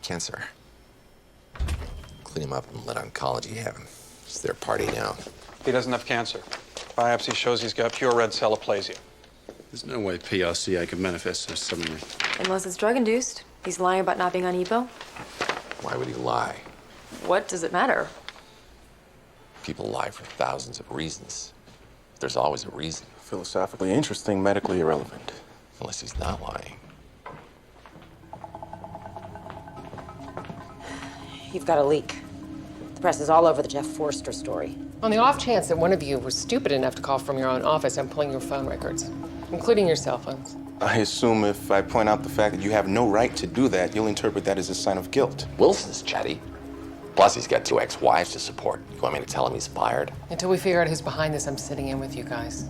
Cancer. Clean him up and let oncology have him. It's their party now. He doesn't have cancer. Biopsy shows he's got pure red cell aplasia. There's no way PRCA could manifest so suddenly. Unless it's drug-induced. He's lying about not being on EPO. Why would he lie? What does it matter? People lie for thousands of reasons. There's always a reason. Philosophically interesting, medically irrelevant. Unless he's not lying. You've got a leak. The press is all over the Jeff Forster story. On the off chance that one of you was stupid enough to call from your own office, I'm pulling your phone records, including your cell phones. I assume if I point out the fact that you have no right to do that, you'll interpret that as a sign of guilt. Wilson's chatty. Plus, he's got 2 ex-wives to support. You want me to tell him he's fired? Until we figure out who's behind this, I'm sitting in with you guys.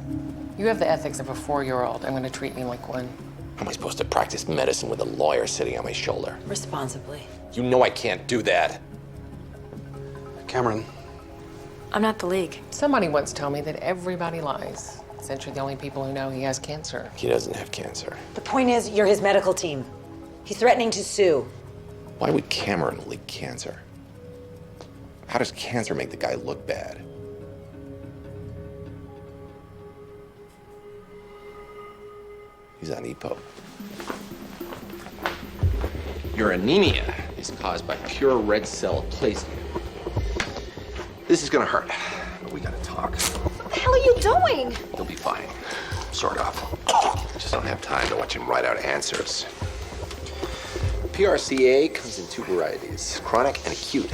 You have the ethics of a 4-year-old. I'm going to treat you like one. How am I supposed to practice medicine with a lawyer sitting on my shoulder? Responsibly. You know I can't do that. Cameron. I'm not the league. Somebody once told me that everybody lies. Essentially, the only people who know he has cancer. He doesn't have cancer. The point is, you're his medical team. He's threatening to sue. Why would Cameron leak cancer? How does cancer make the guy look bad? He's on EPO. Your anemia is caused by pure red cell aplasia. This is gonna hurt, but we gotta talk. What the hell are you doing? He'll be fine, sort of. Just don't have time to watch him write out answers. PRCA comes in 2 varieties, chronic and acute.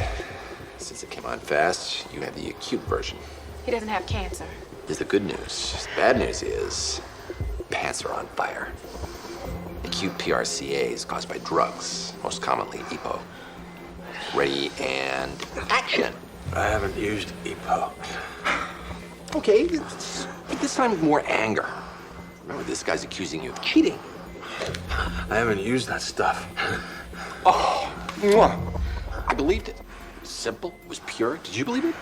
Since it came on fast, you have the acute version. He doesn't have cancer. Is the good news. The bad news is, pants are on fire. Acute PRCA is caused by drugs, most commonly EPO. Ready and action. I haven't used EPO. Okay, but this time with more anger. Remember, this guy's accusing you of cheating. I haven't used that stuff. Oh, mwah. I believed it. Simple, it was pure. Did you believe it?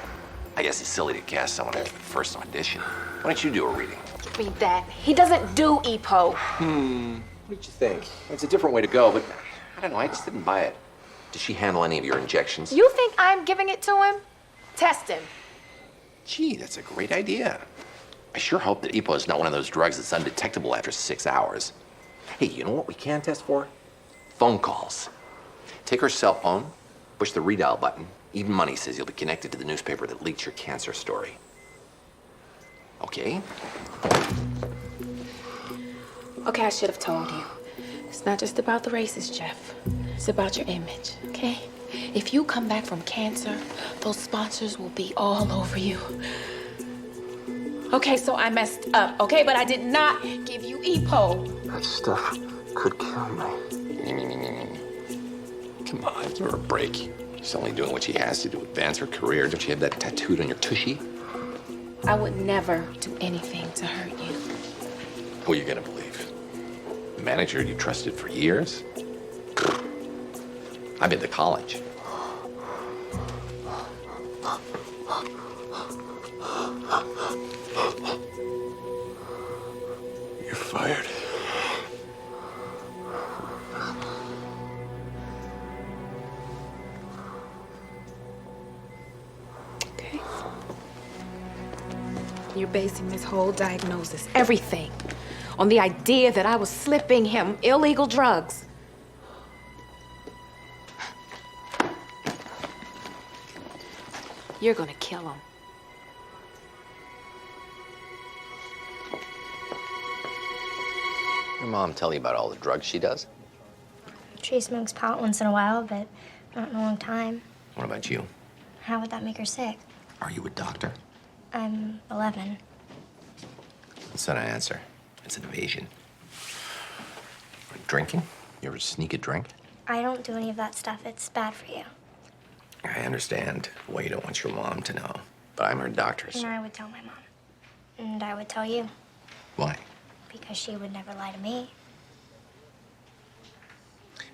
I guess it's silly to cast someone after the first audition. Why don't you do a reading? Read that. He doesn't do EPO. What did you think? It's a different way to go, but I don't know, I just didn't buy it. Did she handle any of your injections? You think I'm giving it to him? Test him. Gee, that's a great idea. I sure hope that EPO is not one of those drugs that's undetectable after 6 hours. Hey, you know what we can test for? Phone calls. Take her cell phone, push the redial button. Even Money says you'll be connected to the newspaper that leaked your cancer story. Okay? Okay, I should have told you. It's not just about the races, Jeff. It's about your image, okay? If you come back from cancer, those sponsors will be all over you. Okay, so I messed up, okay? But I did not give you EPO. That stuff could kill me. Come on, give her a break. She's only doing what she has to advance her career. Don't you have that tattooed on your tushy? I would never do anything to hurt you. Who are you gonna believe? The manager you trusted for years? I've been to college. You're fired. Okay. You're basing this whole diagnosis, everything, on the idea that I was slipping him illegal drugs. You're gonna kill him. Your mom tell you about all the drugs she does? She smokes pot once in a while, but not in a long time. What about you? How would that make her sick? Are you a doctor? I'm 11. That's not an answer. It's an evasion. Drinking? You ever sneak a drink? I don't do any of that stuff. It's bad for you. I understand why you don't want your mom to know, but I'm her doctor, And so I would tell my mom. And I would tell you. why? Because she would never lie to me.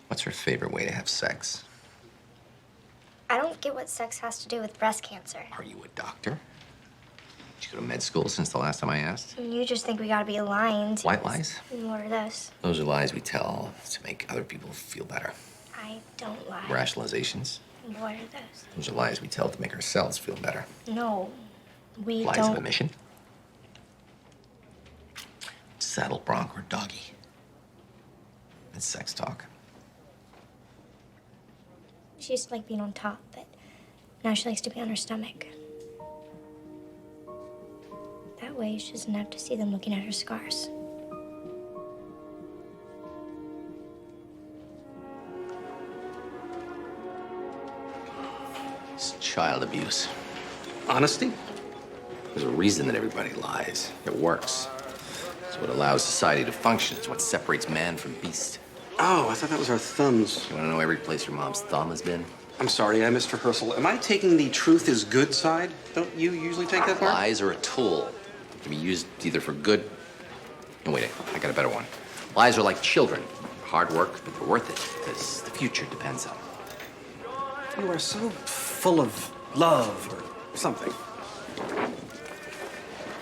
What's her favorite way to have sex? I don't get what sex has to do with breast cancer. Are you a doctor? Did you go to med school since the last time I asked? You just think we gotta be lying to White lies? What are those? Those are lies we tell to make other people feel better. I I don't lie. Rationalizations. What are those? Those are lies we tell to make ourselves feel better. No, we Lies don't. of omission. Saddle, bronc, or doggy. It's sex talk. She used to like being on top, but now she likes to be on her stomach. That way she doesn't have to see them looking at her scars. It's child abuse. Honesty? There's a reason that everybody lies. It works. It's what allows society to function. It's what separates man from beast. Oh, I thought that was our thumbs. You want to know every place your mom's thumb has been? I'm sorry, I missed rehearsal. Am I taking the truth is good side? Don't you usually take that part? Lies are a tool. It can be used either for good. No, wait, I got a better one. Lies are like children. Hard work, but they're worth it because the future depends on it. You are so full of love or something.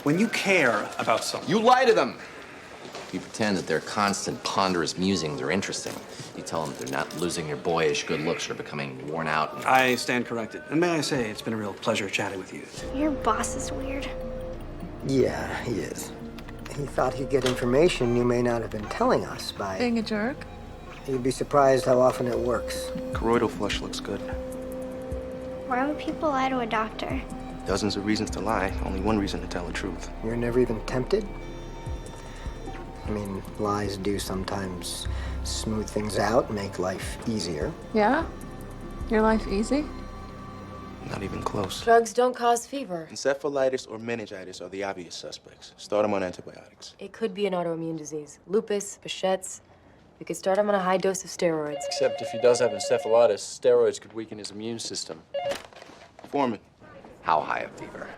When you care about someone, You lie to them. You pretend that their constant, ponderous musings are interesting. You tell them they're not losing their boyish good looks or becoming worn out. And I stand corrected. And may I say, it's been a real pleasure chatting with you. Your boss is weird. Yeah, he is. He thought he'd get information you may not have been telling us by... Being a jerk? You'd be surprised how often it works. Choroidal flush looks good. Why would people lie to a doctor? Dozens of reasons to lie, only one reason to tell the truth. You're never even tempted? I mean, lies do sometimes smooth things out, make life easier. Yeah? Your life easy? Not even close. Drugs don't cause fever. Encephalitis or meningitis are the obvious suspects. Start them on antibiotics. It could be an autoimmune disease. Lupus, Behçet's. We could start him on a high dose of steroids. Except if he does have encephalitis, steroids could weaken his immune system. Foreman. how high a fever?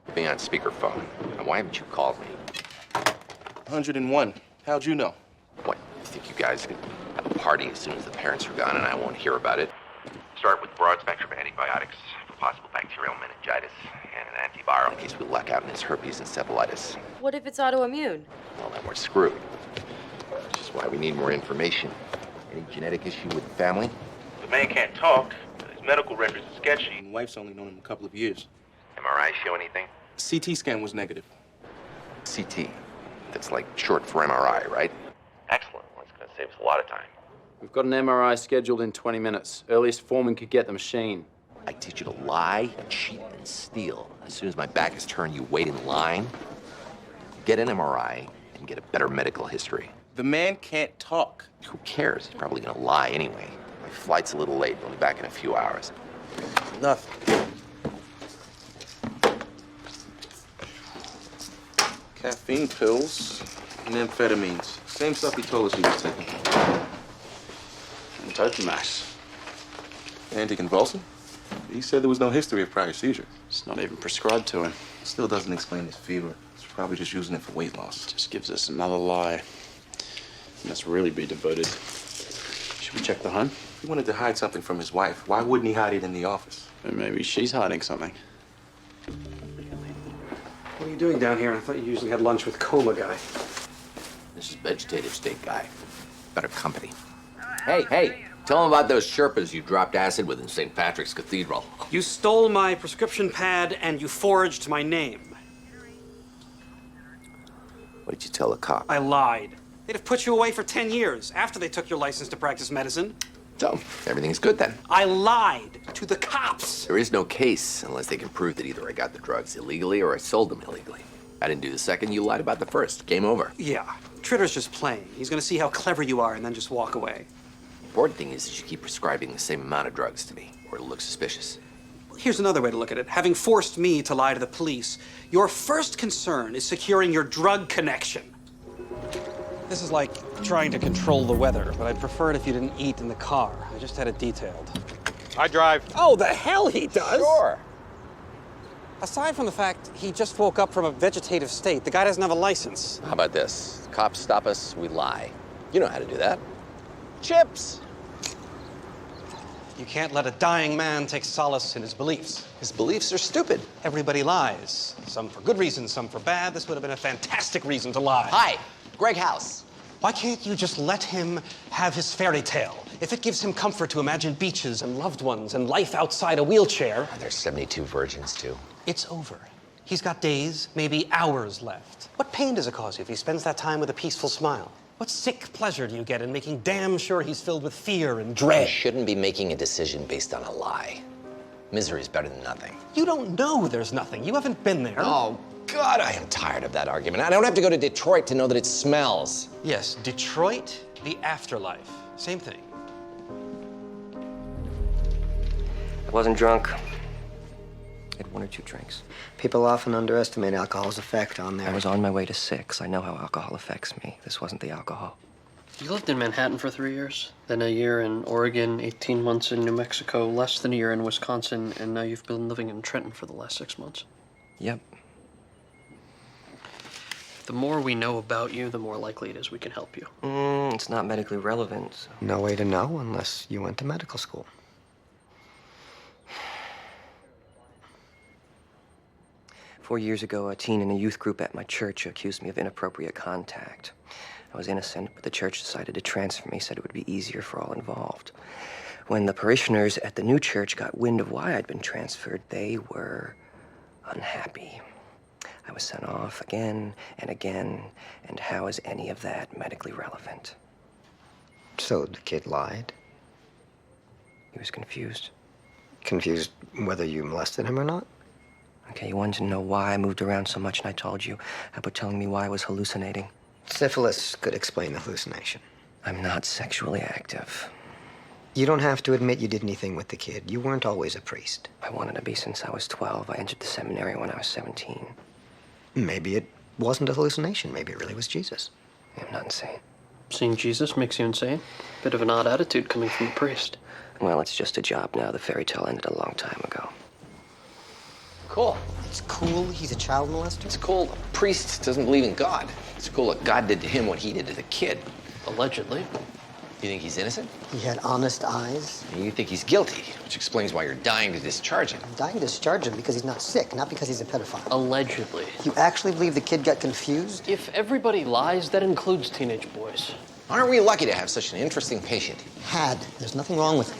Put me on speakerphone. And why haven't you called me? 101. How'd you know? What, you think you guys can have a party as soon as the parents are gone and I won't hear about it? Start with broad-spectrum antibiotics for possible bacterial meningitis and an antiviral in case we luck out in his herpes encephalitis. What if it's autoimmune? Well, then we're screwed. Which is why we need more information. Any genetic issue with the family? The man can't talk. His medical records are sketchy. And the wife's only known him a couple of years. MRI show anything? CT scan was negative. CT. That's like short for MRI, right? Excellent. Well, that's going to save us a lot of time. We've got an MRI scheduled in 20 minutes. Earliest foreman could get the machine. I teach you to lie, cheat, and steal. As soon as my back is turned, you wait in line, get an MRI, and get a better medical history. The man can't talk. Who cares? He's probably going to lie anyway. My flight's a little late. We'll be back in a few hours. Nothing. Caffeine pills and amphetamines. Same stuff he told us he was taking. And Topamax. Anticonvulsant? He said there was no history of prior seizure. It's not even prescribed to him. Still doesn't explain his fever. He's probably just using it for weight loss. Just gives us another lie. He must really be devoted. Should we check the home? If he wanted to hide something from his wife, why wouldn't he hide it in the office? Or maybe she's hiding something. What are you doing down here? I thought you usually had lunch with Coma guy. This is vegetative state guy. Better company. Hey, tell him about those Sherpas you dropped acid with in St. Patrick's Cathedral. You stole my prescription pad and you forged my name. What did you tell the cop? I lied. They'd have put you away for 10 years after they took your license to practice medicine. So, everything's good then. I lied to the cops. There is no case unless they can prove that either I got the drugs illegally or I sold them illegally. I didn't do the second, you lied about the first. Game over. Yeah, Tritter's just playing. He's gonna see how clever you are and then just walk away. The important thing is that you keep prescribing the same amount of drugs to me, or it'll look suspicious. Here's another way to look at it. Having forced me to lie to the police, your first concern is securing your drug connection. This is like trying to control the weather, but I'd prefer it if you didn't eat in the car. I just had it detailed. I drive. Oh, the hell he does! Sure. Aside from the fact he just woke up from a vegetative state, the guy doesn't have a license. How about this? Cops stop us, we lie. You know how to do that. Chips! You can't let a dying man take solace in his beliefs. His beliefs are stupid. Everybody lies. Some for good reasons, some for bad. This would have been a fantastic reason to lie. Hi, Greg House. Why can't you just let him have his fairy tale? If it gives him comfort to imagine beaches and loved ones and life outside a wheelchair. There's 72 virgins, too. It's over. He's got days, maybe hours left. What pain does it cause you if he spends that time with a peaceful smile? What sick pleasure do you get in making damn sure he's filled with fear and dread? You shouldn't be making a decision based on a lie. Misery is better than nothing. You don't know there's nothing. You haven't been there. Oh, God, I am tired of that argument. I don't have to go to Detroit to know that it smells. Yes, Detroit, the afterlife. Same thing. I wasn't drunk. Had 1 or 2 drinks. People often underestimate alcohol's effect on their... I was on my way to 6. I know how alcohol affects me. This wasn't the alcohol. You lived in Manhattan for 3 years, then a year in Oregon, 18 months in New Mexico, less than a year in Wisconsin, and now you've been living in Trenton for the last 6 months. Yep. The more we know about you, the more likely it is we can help you. It's not medically relevant. So. No way to know unless you went to medical school. 4 years ago, a teen in a youth group at my church accused me of inappropriate contact. I was innocent, but the church decided to transfer me, said it would be easier for all involved. When the parishioners at the new church got wind of why I'd been transferred, they were unhappy. I was sent off again and again, and how is any of that medically relevant? So the kid lied? He was confused. Confused whether you molested him or not? Okay, you wanted to know why I moved around so much, and I told you. How about telling me why I was hallucinating? Syphilis could explain the hallucination. I'm not sexually active. You don't have to admit you did anything with the kid. You weren't always a priest. I wanted to be since I was 12. I entered the seminary when I was 17. Maybe it wasn't a hallucination. Maybe it really was Jesus. I'm not insane. Seeing Jesus makes you insane? Bit of an odd attitude coming from a priest. Well, it's just a job now. The fairy tale ended a long time ago. Cool. It's cool he's a child molester? It's cool a priest doesn't believe in God. It's cool that God did to him what he did to the kid. Allegedly. You think he's innocent? He had honest eyes. You think he's guilty, which explains why you're dying to discharge him. I'm dying to discharge him because he's not sick, not because he's a pedophile. Allegedly. You actually believe the kid got confused? If everybody lies, that includes teenage boys. Aren't we lucky to have such an interesting patient? Had. There's nothing wrong with him.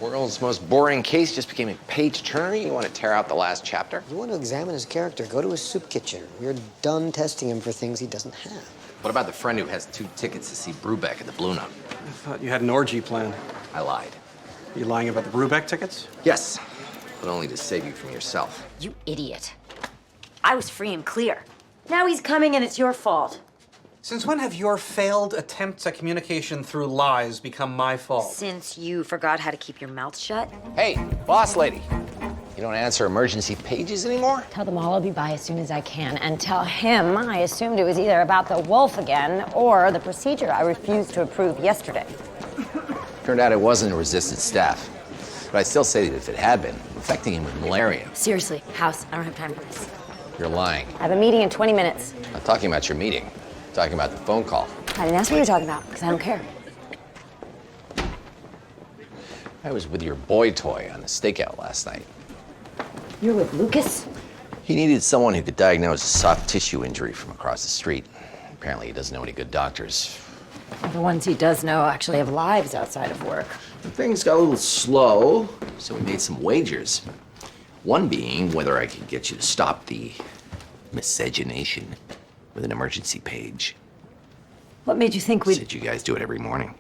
World's most boring case just became a page turner. You want to tear out the last chapter? You want to examine his character, go to his soup kitchen. We're done testing him for things he doesn't have. What about the friend who has 2 tickets to see Brubeck at the Blue Note? I thought you had an orgy plan. I lied. You lying about the Brubeck tickets? Yes, but only to save you from yourself. You idiot. I was free and clear. Now he's coming and it's your fault. Since when have your failed attempts at communication through lies become my fault? Since you forgot how to keep your mouth shut. Hey, boss lady. You don't answer emergency pages anymore? Tell them all I'll be by as soon as I can. And tell him I assumed it was either about the wolf again or the procedure I refused to approve yesterday. Turned out it wasn't a resistant staph. But I still say that if it had been, infecting him with malaria. Seriously, House, I don't have time for this. You're lying. I have a meeting in 20 minutes. I'm not talking about your meeting. I'm talking about the phone call. I didn't ask what you're talking about, because I don't care. I was with your boy toy on the stakeout last night. You're with Lucas? He needed someone who could diagnose a soft tissue injury from across the street. Apparently he doesn't know any good doctors. The ones he does know actually have lives outside of work. Things got a little slow, so we made some wagers. One being whether I could get you to stop the miscegenation with an emergency page. What made you think we'd... Said you guys do it every morning.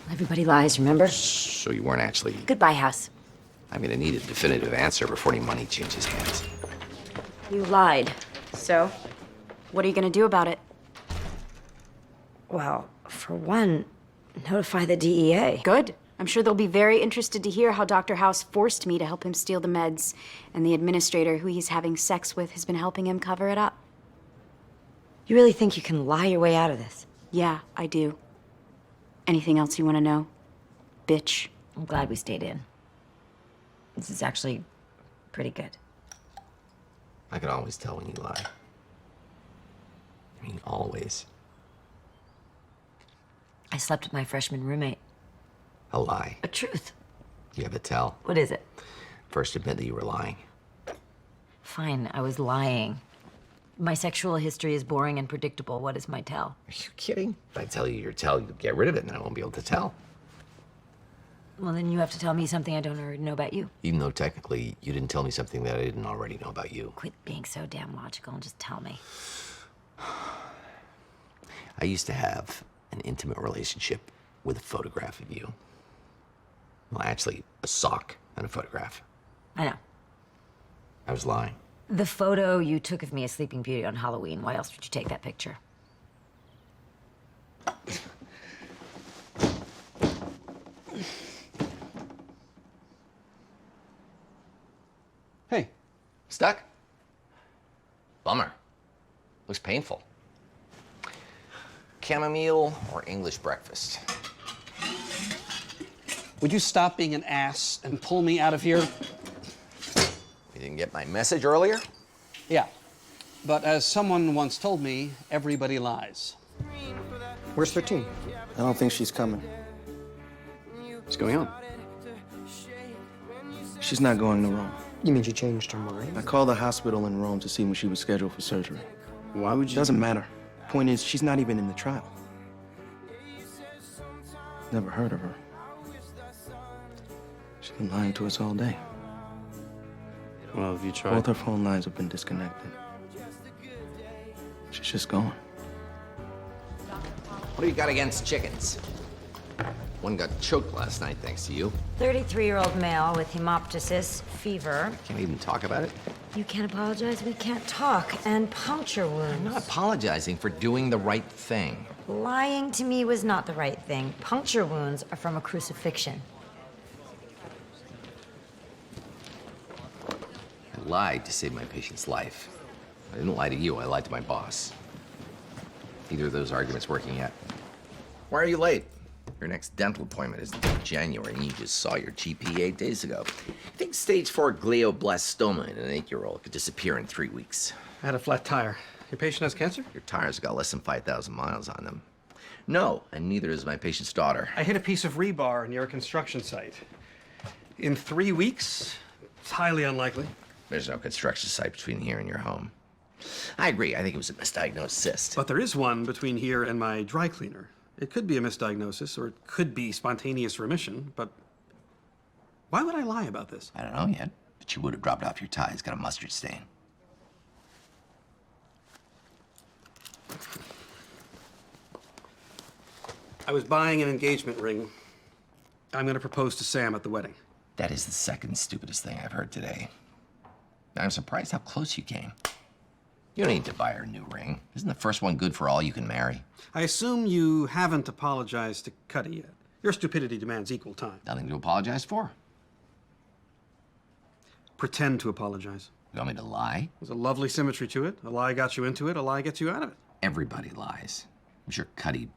Everybody lies, remember? So you weren't actually... Goodbye, House. I'm gonna need a definitive answer before any money changes hands. You lied. So, what are you gonna do about it? Well, for one, notify the DEA. Good. I'm sure they'll be very interested to hear how Dr. House forced me to help him steal the meds, and the administrator who he's having sex with has been helping him cover it up. You really think you can lie your way out of this? Yeah, I do. Anything else you want to know? Bitch. I'm glad we stayed in. This is actually pretty good. I can always tell when you lie. I mean, always. I slept with my freshman roommate. A lie. A truth. You have to tell. What is it? First admit that you were lying. Fine, I was lying. My sexual history is boring and predictable. What is my tell? Are you kidding? If I tell you your tell, you get rid of it and I won't be able to tell. Well, then you have to tell me something I don't already know about you. Even though technically you didn't tell me something that I didn't already know about you. Quit being so damn logical and just tell me. I used to have an intimate relationship with a photograph of you. Well, actually, a sock and a photograph. I know. I was lying. The photo you took of me as Sleeping Beauty on Halloween, why else would you take that picture? Hey. Stuck? Bummer. Looks painful. Chamomile or English breakfast? Would you stop being an ass and pull me out of here? You didn't get my message earlier? Yeah. But as someone once told me, everybody lies. Where's 13? I don't think she's coming. What's going on? She's not going to Rome. You mean she changed her mind? I called the hospital in Rome to see when she was scheduled for surgery. Why would you? Doesn't matter. Point is, she's not even in the trial. Never heard of her. She's been lying to us all day. Well, have you tried? Both her phone lines have been disconnected. She's just gone. What do you got against chickens? One got choked last night thanks to you. 33-year-old male with hemoptysis, fever. Can't even talk about it. You can't apologize, we can't talk. And puncture wounds. I'm not apologizing for doing the right thing. Lying to me was not the right thing. Puncture wounds are from a crucifixion. I lied to save my patient's life. I didn't lie to you, I lied to my boss. Neither of those arguments working yet. Why are you late? Your next dental appointment is in January, and you just saw your GP 8 days ago. I think stage 4 glioblastoma in an 8-year-old could disappear in 3 weeks. I had a flat tire. Your patient has cancer? Your tires got less than 5,000 miles on them. No, and neither does my patient's daughter. I hit a piece of rebar near a construction site. In 3 weeks? It's highly unlikely. There's no construction site between here and your home. I agree, I think it was a misdiagnosed cyst. But there is one between here and my dry cleaner. It could be a misdiagnosis, or it could be spontaneous remission, but why would I lie about this? I don't know yet, but you would have dropped off your tie. It's got a mustard stain. I was buying an engagement ring. I'm going to propose to Sam at the wedding. That is the second stupidest thing I've heard today. I'm surprised how close you came. You don't need to buy her a new ring. Isn't the first one good for all you can marry? I assume you haven't apologized to Cuddy yet. Your stupidity demands equal time. Nothing to apologize for. Pretend to apologize. You want me to lie? There's a lovely symmetry to it. A lie got you into it, a lie gets you out of it. Everybody lies. I'm sure Cuddy...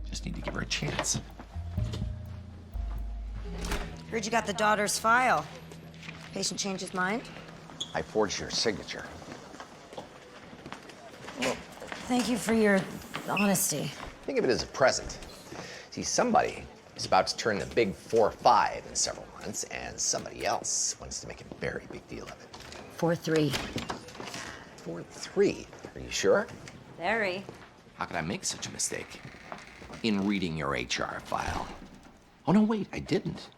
Just need to give her a chance. Heard you got the daughter's file. Patient changed his mind? I forged your signature. Well, thank you for your honesty. Think of it as a present. See, somebody is about to turn the big 4-5 in several months, and somebody else wants to make a very big deal of it. 4-3. 4-3? Are you sure? Very. How could I make such a mistake? In reading your HR file. Oh, no, wait, I didn't.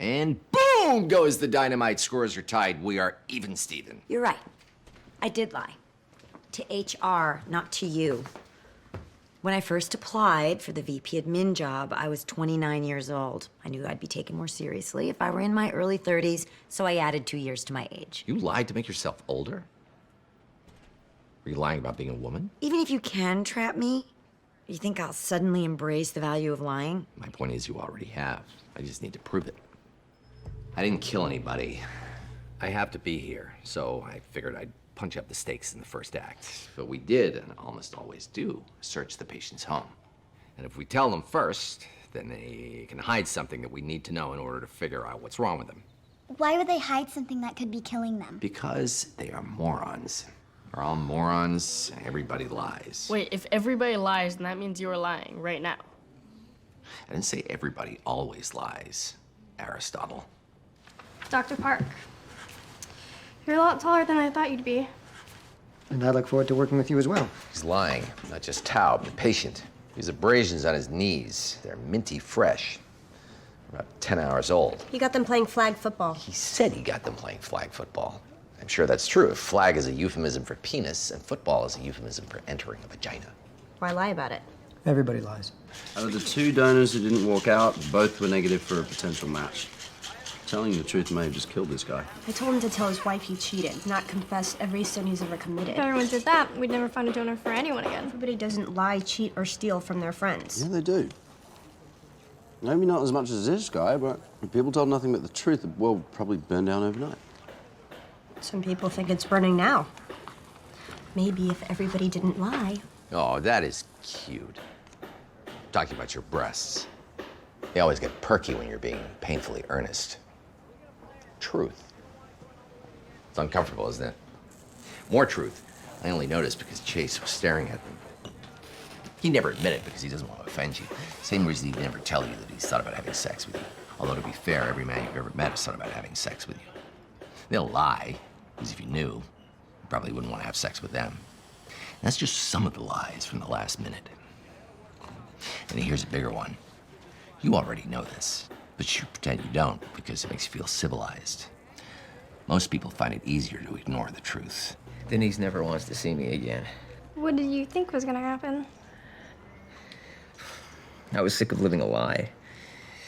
And boom goes the dynamite. Scores are tied. We are even, Steven. You're right. I did lie. To HR, not to you. When I first applied for the VP admin job, I was 29 years old. I knew I'd be taken more seriously if I were in my early 30s, so I added 2 years to my age. You lied to make yourself older? Were you lying about being a woman? Even if you can trap me, you think I'll suddenly embrace the value of lying? My point is you already have. I just need to prove it. I didn't kill anybody. I have to be here, so I figured I'd punch up the stakes in the first act. But we did, and almost always do, search the patient's home. And if we tell them first, then they can hide something that we need to know in order to figure out what's wrong with them. Why would they hide something that could be killing them? Because they are morons. We're all morons, everybody lies. Wait, if everybody lies, then that means you're lying right now. I didn't say everybody always lies, Aristotle. Dr. Park, You're a lot taller than I thought you'd be. And I look forward to working with you as well. He's lying, not just taut, but patient. These abrasions on his knees, they're minty fresh. About 10 hours old. You got them playing flag football. He said he got them playing flag football. I'm sure that's true. If flag is a euphemism for penis, and football is a euphemism for entering a vagina. Why lie about it? Everybody lies. Out of the 2 donors who didn't walk out, both were negative for a potential match. Telling you the truth may have just killed this guy. I told him to tell his wife he cheated, not confess every sin he's ever committed. If everyone did that, we'd never find a donor for anyone again. Everybody doesn't lie, cheat, or steal from their friends. Yeah, they do. Maybe not as much as this guy, but if people told nothing but the truth, the world would probably burn down overnight. Some people think it's burning now. Maybe if everybody didn't lie. Oh, that is cute. Talking about your breasts. They always get perky when you're being painfully earnest. Truth. It's uncomfortable, isn't it? More truth. I only noticed because Chase was staring at them. He'd never admit it because he doesn't want to offend you. Same reason he'd never tell you that he's thought about having sex with you. Although, to be fair, every man you've ever met has thought about having sex with you. They'll lie, because if you knew, you probably wouldn't want to have sex with them. And that's just some of the lies from the last minute. And here's a bigger one. You already know this, but you pretend you don't because it makes you feel civilized. Most people find it easier to ignore the truth. Denise never wants to see me again. What did you think was gonna happen? I was sick of living a lie.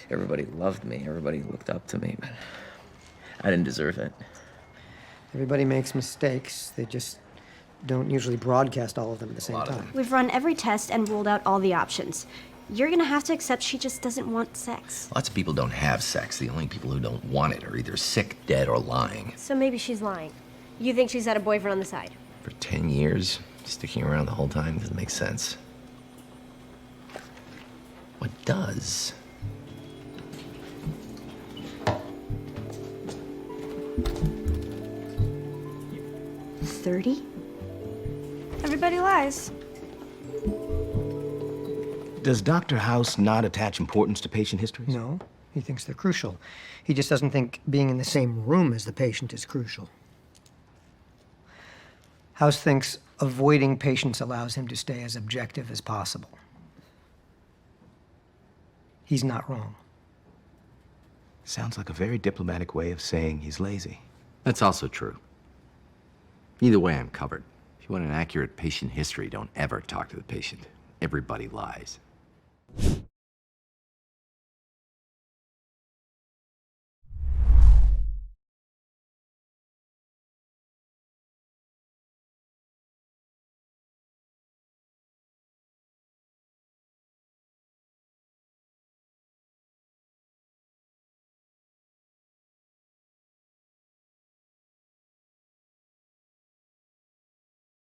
Everybody loved me, everybody looked up to me, but I didn't deserve it. Everybody makes mistakes. They just don't usually broadcast all of them at the same time. We've run every test and ruled out all the options. You're gonna have to accept she just doesn't want sex. Lots of people don't have sex. The only people who don't want it are either sick, dead, or lying. So maybe she's lying. You think she's had a boyfriend on the side? For 10 years, sticking around the whole time doesn't make sense. What does? $30? Everybody lies. Does Dr. House not attach importance to patient histories? No, he thinks they're crucial. He just doesn't think being in the same room as the patient is crucial. House thinks avoiding patients allows him to stay as objective as possible. He's not wrong. Sounds like a very diplomatic way of saying he's lazy. That's also true. Either way, I'm covered. If you want an accurate patient history, don't ever talk to the patient. Everybody lies.